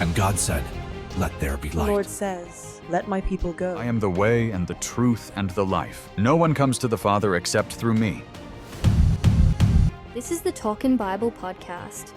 And God said, "Let there be The light." Lord says, "Let my people go." I am the way and the truth and the life. No one comes to the Father except through me. This is the Talkin' Bible podcast.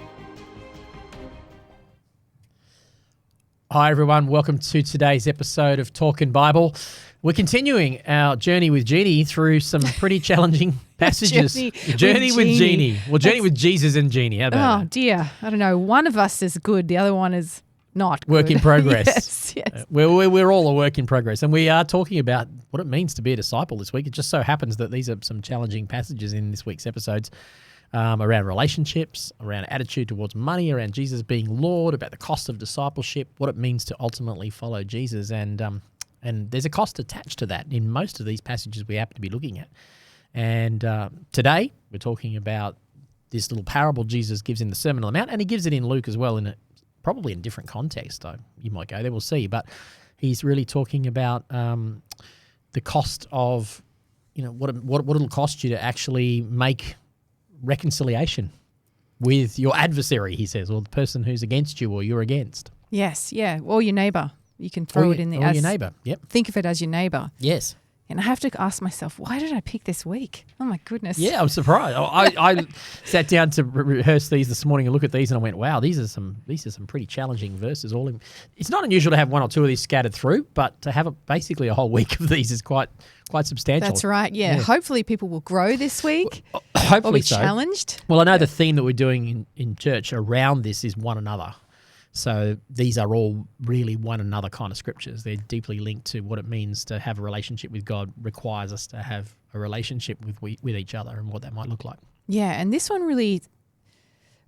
Hi everyone, welcome to today's episode of Talkin' Bible. We're continuing our journey with Jeannie through some pretty challenging passages. Journey with Jeannie. Well, journey with Jesus and Jeannie. How about that? Oh dear, I don't know. One of us is good, the other one is not good. Work in progress. Yes. We're all a work in progress, and we are talking about what it means to be a disciple this week. It just so happens that these are some challenging passages in this week's episodes. Around relationships, around attitude towards money, around Jesus being Lord, about the cost of discipleship, what it means to ultimately follow Jesus, and there's a cost attached to that in most of these passages we happen to be looking at. And today we're talking about this little parable Jesus gives in the Sermon on the Mount, and he gives it in Luke as well, probably in different context. You might go there, we'll see, but he's really talking about the cost of, what it'll cost you to actually make reconciliation with your adversary, he says, or the person who's against you or you're against. Yes, yeah. Or your neighbour. You can throw it in there. Or your neighbour, yep. Think of it as your neighbour. Yes. And I have to ask myself, why did I pick this week? Oh my goodness. Yeah, I'm surprised. I sat down to rehearse these this morning and look at these, and I went, wow, these are some pretty challenging verses. It's not unusual to have one or two of these scattered through, but to have basically a whole week of these is quite substantial. That's right, yeah. Hopefully people will grow this week. Hopefully or be so. challenged. Well, I know the theme that we're doing in church around this is one another. So these are all really one another kind of scriptures. They're deeply linked to what it means to have a relationship with God, requires us to have a relationship with each other and what that might look like. Yeah, and this one really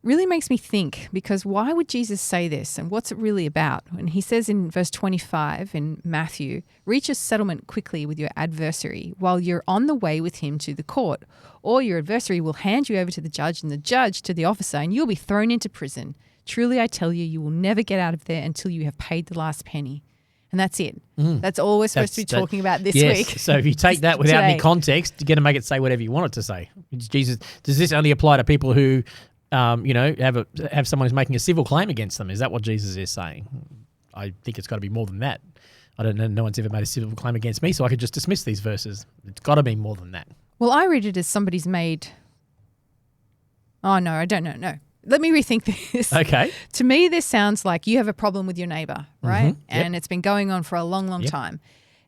makes me think, because why would Jesus say this and what's it really about? And he says in verse 25 in Matthew, reach a settlement quickly with your adversary while you're on the way with him to the court, or your adversary will hand you over to the judge and the judge to the officer, and you'll be thrown into prison. Truly, I tell you, you will never get out of there until you have paid the last penny. And that's it. That's all we're supposed to be talking about this week. So if you take that without today. any context, you're going to make it say whatever you want it to say. Jesus, does this only apply to people who, have someone who's making a civil claim against them? Is that what Jesus is saying? I think it's got to be more than that. I don't know. No one's ever made a civil claim against me, so I could just dismiss these verses. It's got to be more than that. Well, I read it as somebody's made. Oh, no, I don't know. No. Let me rethink this. Okay. To me, this sounds like you have a problem with your neighbour, right? Yep. And it's been going on for a long, long time.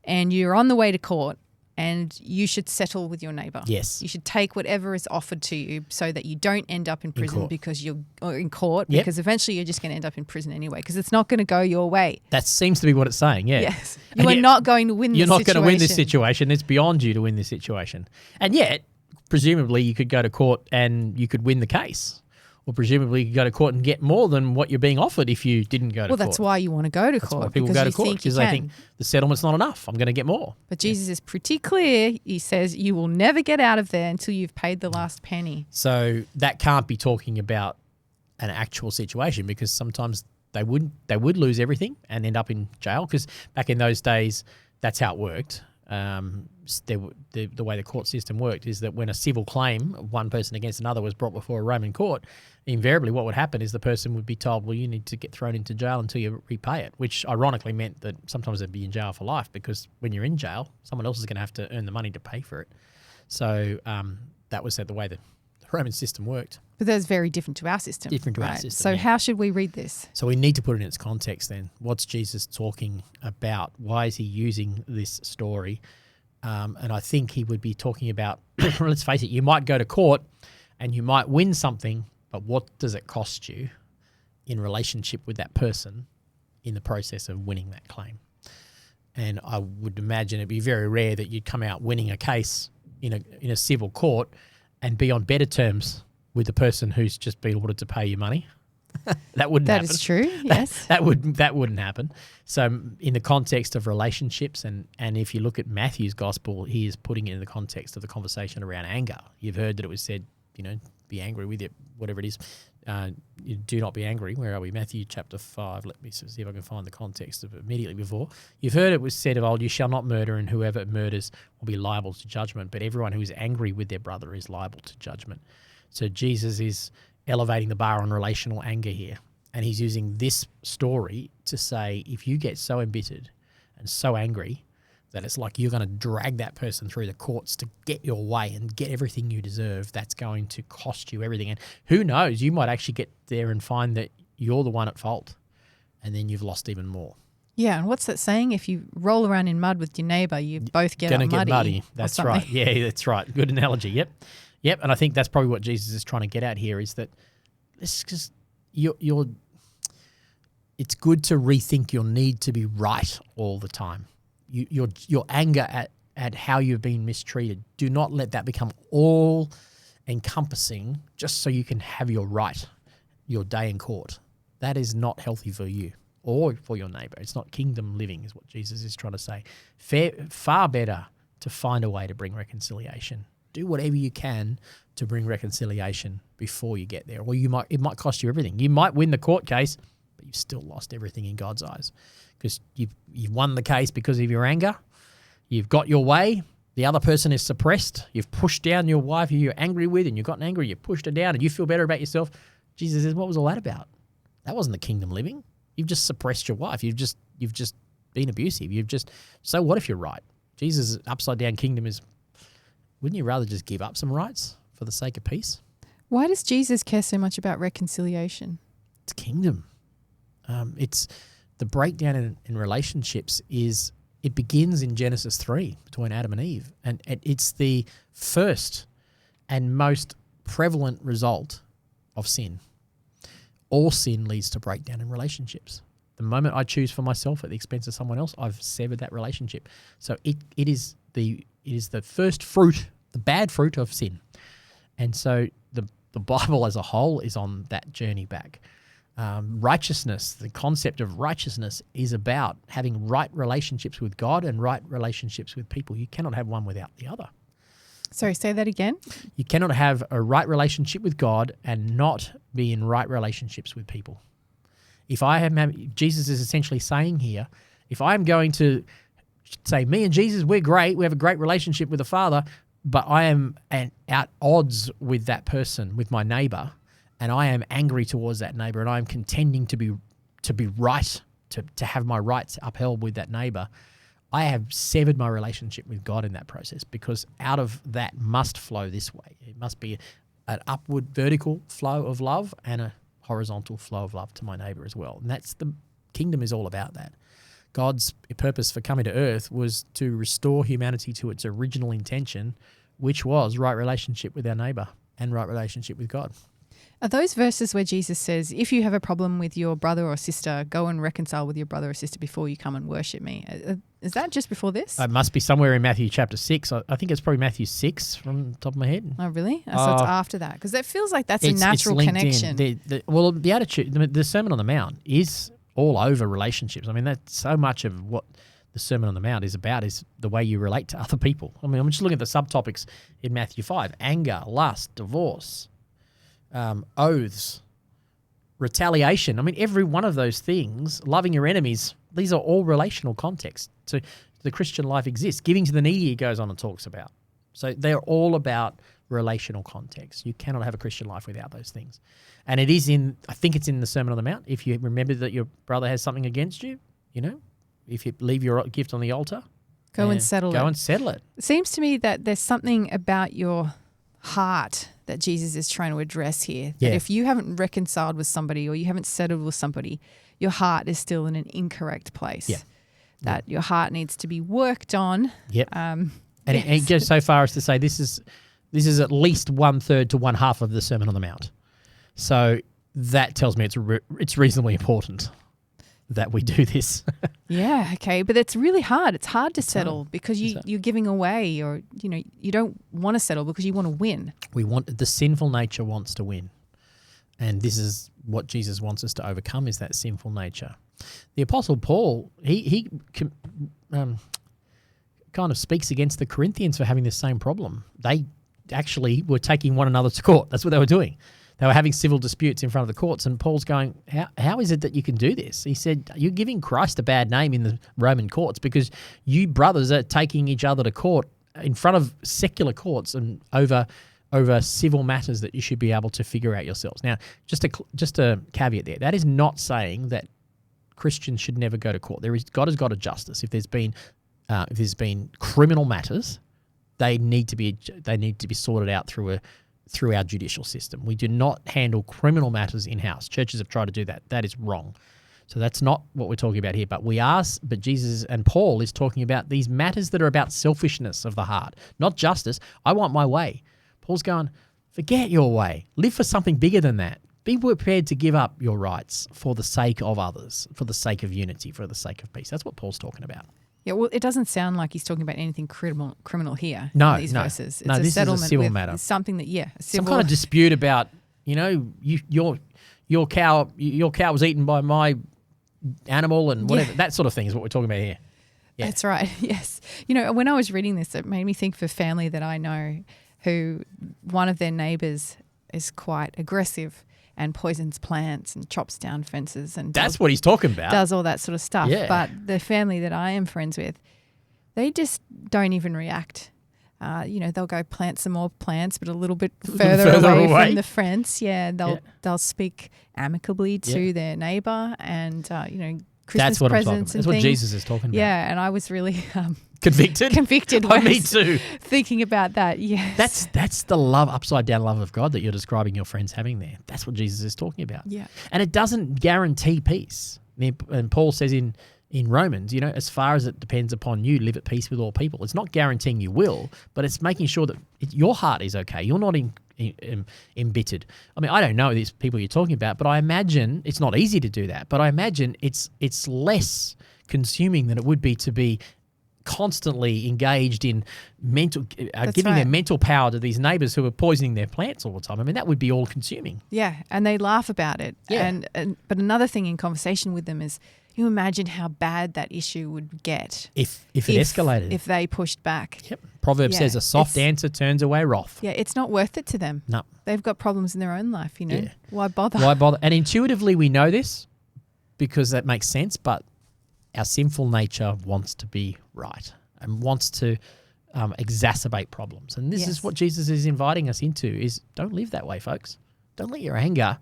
And you're on the way to court and you should settle with your neighbour. Yes. You should take whatever is offered to you so that you don't end up in prison court. because eventually you're just going to end up in prison anyway because it's not going to go your way. That seems to be what it's saying, yeah. Yes. You are not going to win this situation. You're not going to win this situation. It's beyond you to win this situation. And yet, presumably, you could go to court and you could win the case. Or presumably you could go to court and get more than what you're being offered if you didn't go to court. Well, that's why you want to go to That's court. why people because go to you court, think because you they can. think the settlement's not enough. I'm going to get more. But Jesus is pretty clear. He says you will never get out of there until you've paid the last penny. So that can't be talking about an actual situation, because sometimes they would lose everything and end up in jail, because back in those days, that's how it worked. The way the court system worked is that when a civil claim of one person against another was brought before a Roman court, invariably what would happen is the person would be told, well, you need to get thrown into jail until you repay it, which ironically meant that sometimes they'd be in jail for life, because when you're in jail, someone else is going to have to earn the money to pay for it. So that was the way the Roman system worked. But that's very different to our system. Different to our right? system, So yeah. how should we read this? So we need to put it in its context then. What's Jesus talking about? Why is he using this story? And I think he would be talking about, let's face it, you might go to court and you might win something, but what does it cost you in relationship with that person in the process of winning that claim? And I would imagine it'd be very rare that you'd come out winning a case in a civil court and be on better terms with the person who's just been ordered to pay you money. That wouldn't happen. That is true, yes. That wouldn't happen. So in the context of relationships, and if you look at Matthew's gospel, he is putting it in the context of the conversation around anger. You've heard that it was said, be angry with it, whatever it is. You do not be angry. Where are we? Matthew chapter 5. Let me see if I can find the context of it immediately before. You've heard it was said of old, you shall not murder, and whoever murders will be liable to judgment. But everyone who is angry with their brother is liable to judgment. So Jesus is elevating the bar on relational anger here. And he's using this story to say, if you get so embittered and so angry that it's like you're going to drag that person through the courts to get your way and get everything you deserve, that's going to cost you everything. And who knows, you might actually get there and find that you're the one at fault, and then you've lost even more. Yeah, and what's that saying? If you roll around in mud with your neighbour, you both get muddy. Get muddy. That's right. Yeah, that's right. Good analogy. Yep. And I think that's probably what Jesus is trying to get at here, is that it's just it's good to rethink your need to be right all the time. Your anger at how you've been mistreated, do not let that become all encompassing just so you can have your day in court. That is not healthy for you or for your neighbor. It's not kingdom living, is what Jesus is trying to say. Far better to find a way to bring reconciliation. Do whatever you can to bring reconciliation before you get there. Or it might cost you everything. You might win the court case, but you've still lost everything in God's eyes, because you've won the case because of your anger. You've got your way. The other person is suppressed. You've pushed down your wife who you're angry with, and you've gotten angry. You pushed her down, and you feel better about yourself. Jesus says, what was all that about? That wasn't the kingdom living. You've just suppressed your wife. You've just been abusive. So what if you're right? Jesus' upside down kingdom is, wouldn't you rather just give up some rights for the sake of peace? Why does Jesus care so much about reconciliation? It's kingdom. It's the breakdown in relationships it begins in Genesis 3 between Adam and Eve. And it's the first and most prevalent result of sin. All sin leads to breakdown in relationships. The moment I choose for myself at the expense of someone else, I've severed that relationship. So it is the first fruit, the bad fruit of sin. And so the Bible as a whole is on that journey back. Righteousness, the concept of righteousness is about having right relationships with God and right relationships with people. You cannot have one without the other. Sorry, say that again. You cannot have a right relationship with God and not be in right relationships with people. Jesus is essentially saying here, if I'm going to say, me and Jesus, we're great, we have a great relationship with the Father, but I am at odds with that person, with my neighbor, and I am angry towards that neighbor, and I am contending to be right, to have my rights upheld with that neighbor, I have severed my relationship with God in that process, because out of that must flow this way. It must be an upward vertical flow of love and a horizontal flow of love to my neighbor as well. And that's the kingdom is all about that. God's purpose for coming to earth was to restore humanity to its original intention, which was right relationship with our neighbor and right relationship with God. Are those verses where Jesus says, if you have a problem with your brother or sister, go and reconcile with your brother or sister before you come and worship me? Is that just before this? It must be somewhere in Matthew chapter 6. I think it's probably Matthew 6 from the top of my head. Oh, really? So it's after that? Because that feels like that's a natural connection. The attitude, the Sermon on the Mount is all over relationships. I mean, that's so much of what the Sermon on the Mount is about, is the way you relate to other people. I mean, I'm just looking at the subtopics in Matthew 5. Anger, lust, divorce, oaths, retaliation. I mean, every one of those things, loving your enemies, these are all relational contexts. So the Christian life exists. Giving to the needy, he goes on and talks about. So they're all about relational context. You cannot have a Christian life without those things. And it is I think it's in the Sermon on the Mount. If you remember that your brother has something against you, if you leave your gift on the altar, go and settle it. It seems to me that there's something about your heart that Jesus is trying to address here. That if you haven't reconciled with somebody or you haven't settled with somebody, your heart is still in an incorrect place. Yeah. That your heart needs to be worked on. Yep. And it goes so far as to say this is at least 1/3 to 1/2 of the Sermon on the Mount. So that tells me it's reasonably important that we do this. Yeah, okay, but it's really hard. It's hard to settle because you're giving away, or you don't want to settle because you want to win. The sinful nature wants to win, and this is what Jesus wants us to overcome: is that sinful nature. The Apostle Paul, he kind of speaks against the Corinthians for having this same problem. They actually were taking one another to court. That's what they were doing. They were having civil disputes in front of the courts, and Paul's going, how is it that you can do this? He said, you're giving Christ a bad name in the Roman courts because you brothers are taking each other to court in front of secular courts and over over civil matters that you should be able to figure out yourselves. Now, just a caveat there. That is not saying that Christians should never go to court. God has got a justice. If there's been criminal matters, they need to be sorted out through our judicial system. We do not handle criminal matters in-house. Churches have tried to do that. That is wrong. So that's not what we're talking about here. But Jesus and Paul is talking about these matters that are about selfishness of the heart, not justice. I want my way. Paul's going, forget your way. Live for something bigger than that. Be prepared to give up your rights for the sake of others, for the sake of unity, for the sake of peace. That's what Paul's talking about. Yeah, well, it doesn't sound like he's talking about anything criminal here. No, in these verses. It's this settlement is a civil with matter. Something that, a civil, some kind of dispute about, your cow was eaten by my animal and whatever. That sort of thing is what we're talking about here. Yeah. That's right. Yes. When I was reading this, it made me think of a family that I know who one of their neighbours is quite aggressive and poisons plants and chops down fences and that's what he's talking about. Does all that sort of stuff. Yeah. But the family that I am friends with, they just don't even react. They'll go plant some more plants, but a little bit further away from the fence. Yeah, they'll speak amicably to their neighbour, and Christmas that's what presents I'm talking about. and That's what things. Jesus is talking about. Yeah, and I was really convicted. Wes, Me too. Thinking about that. Yes, that's the love, upside down love of God that you're describing your friends having there. That's what Jesus is talking about. Yeah, and it doesn't guarantee peace. And Paul says in Romans, as far as it depends upon you, live at peace with all people. It's not guaranteeing you will, but it's making sure that your heart is okay. You're not embittered. I mean, I don't know these people you're talking about, but I imagine it's not easy to do that. But I imagine it's less consuming than it would be to be constantly engaged in giving their mental power to these neighbours who are poisoning their plants all the time. I mean, that would be all consuming. Yeah, and they laugh about it. Yeah. But another thing in conversation with them is, you imagine how bad that issue would get if it escalated. If they pushed back. Yep. Proverbs says a soft answer turns away wrath. Yeah, it's not worth it to them. No. They've got problems in their own life, Yeah. Why bother? Why bother? And intuitively we know this because that makes sense, but our sinful nature wants to be right and wants to exacerbate problems. And this is what Jesus is inviting us into is don't live that way, folks. Don't let your anger...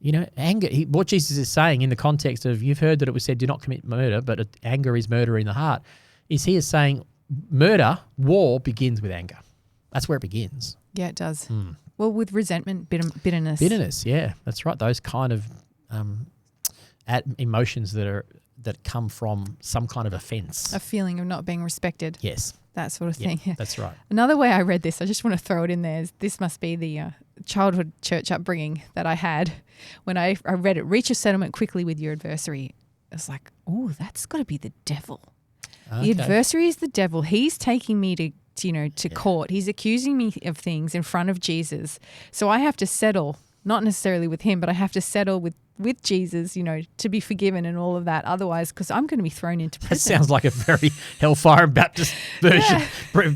what Jesus is saying in the context of you've heard that it was said do not commit murder, but anger is murder in the heart, is he is saying murder, war begins with anger. That's where it begins. Yeah, it does. Well, with resentment, bitterness. Bitterness, yeah, that's right. Those kind of emotions that come from some kind of offence. A feeling of not being respected. Yes. That sort of thing. Yeah. That's right. Another way I read this, I just want to throw it in there, is this must be the childhood church upbringing that I had when I read it. Reach a settlement quickly with your adversary. I was like, oh, that's got to be the devil. Okay. The adversary is the devil. He's taking me to court. He's accusing me of things in front of Jesus. So I have to settle, not necessarily with him, but I have to settle with Jesus, to be forgiven and all of that. Otherwise, because I'm going to be thrown into prison. That sounds like a very Hellfire and Baptist version,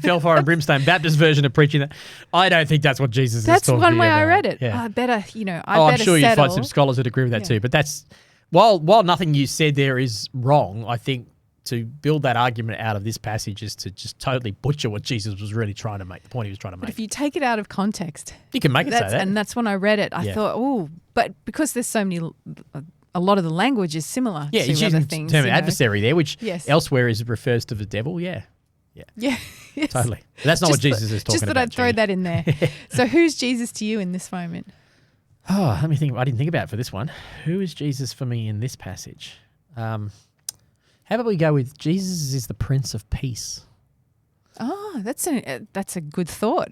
Hellfire and Brimstone Baptist version of preaching that. I don't think that's what Jesus is talking about. That's one way I read it. Yeah. I better, I'm sure you find some scholars that agree with that too. But that's, while nothing you said there is wrong, I think to build that argument out of this passage is to just totally butcher what Jesus was really trying to make, the point he was trying to make. But if you take it out of context, you can make it say that. And that's when I read it. I thought, oh, but because there's so many, a lot of the language is similar to he's other using things. the term adversary there, which elsewhere refers to the devil. Yeah. Yes. Totally. But that's not what Jesus is talking about. Just that I'd throw that in there. So who's Jesus to you in this moment? Oh, let me think. I didn't think about it for this one. Who is Jesus for me in this passage? How about we go with Jesus is the Prince of Peace? Oh, that's a good thought.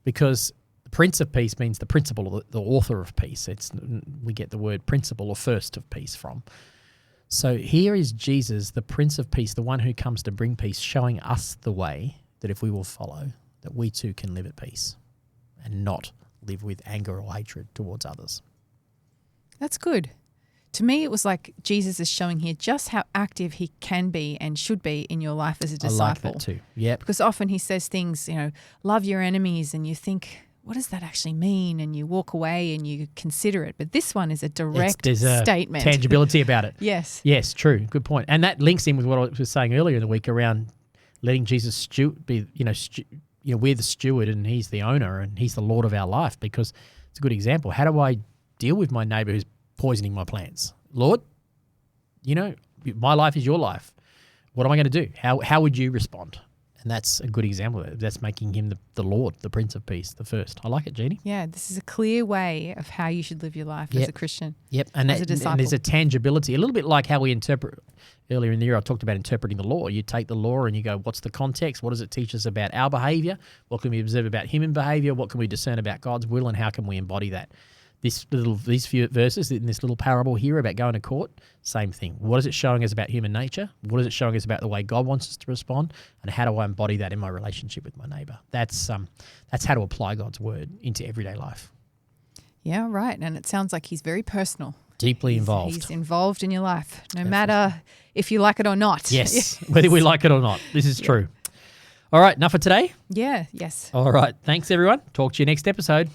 Because the Prince of Peace means the principle, or the author of peace. We get the word principle or first of peace from. So here is Jesus, the Prince of Peace, the one who comes to bring peace, showing us the way that if we will follow, that we too can live at peace and not live with anger or hatred towards others. That's good. To me, it was like Jesus is showing here just how active he can be and should be in your life as a disciple. I like that too. Yeah. Because often he says things, love your enemies, and you think, what does that actually mean? And you walk away and you consider it. But this one is a direct statement. Tangibility about it. Yes. Yes, true. Good point. And that links in with what I was saying earlier in the week around letting Jesus we're the steward and he's the owner and he's the Lord of our life, because it's a good example. How do I deal with my neighbor who's poisoning my plants? Lord, my life is your life. What am I going to do? How would you respond? And that's a good example of it. That's making him the Lord, the Prince of Peace, the first. I like it, Jeannie. Yeah, this is a clear way of how you should live your life as a Christian. Yep, and as a disciple. And there's a tangibility, a little bit like how we interpret. Earlier in the year, I talked about interpreting the law. You take the law and you go, what's the context? What does it teach us about our behavior? What can we observe about human behavior? What can we discern about God's will, and how can we embody that? These few verses in this little parable here about going to court, same thing. What is it showing us about human nature? What is it showing us about the way God wants us to respond? And how do I embody that in my relationship with my neighbor? That's how to apply God's word into everyday life. Yeah, right. And it sounds like he's very personal. Deeply involved. He's involved in your life, no matter if you like it or not. Yes, whether we like it or not. This is true. All right, enough for today? Yeah, yes. All right, thanks everyone. Talk to you next episode.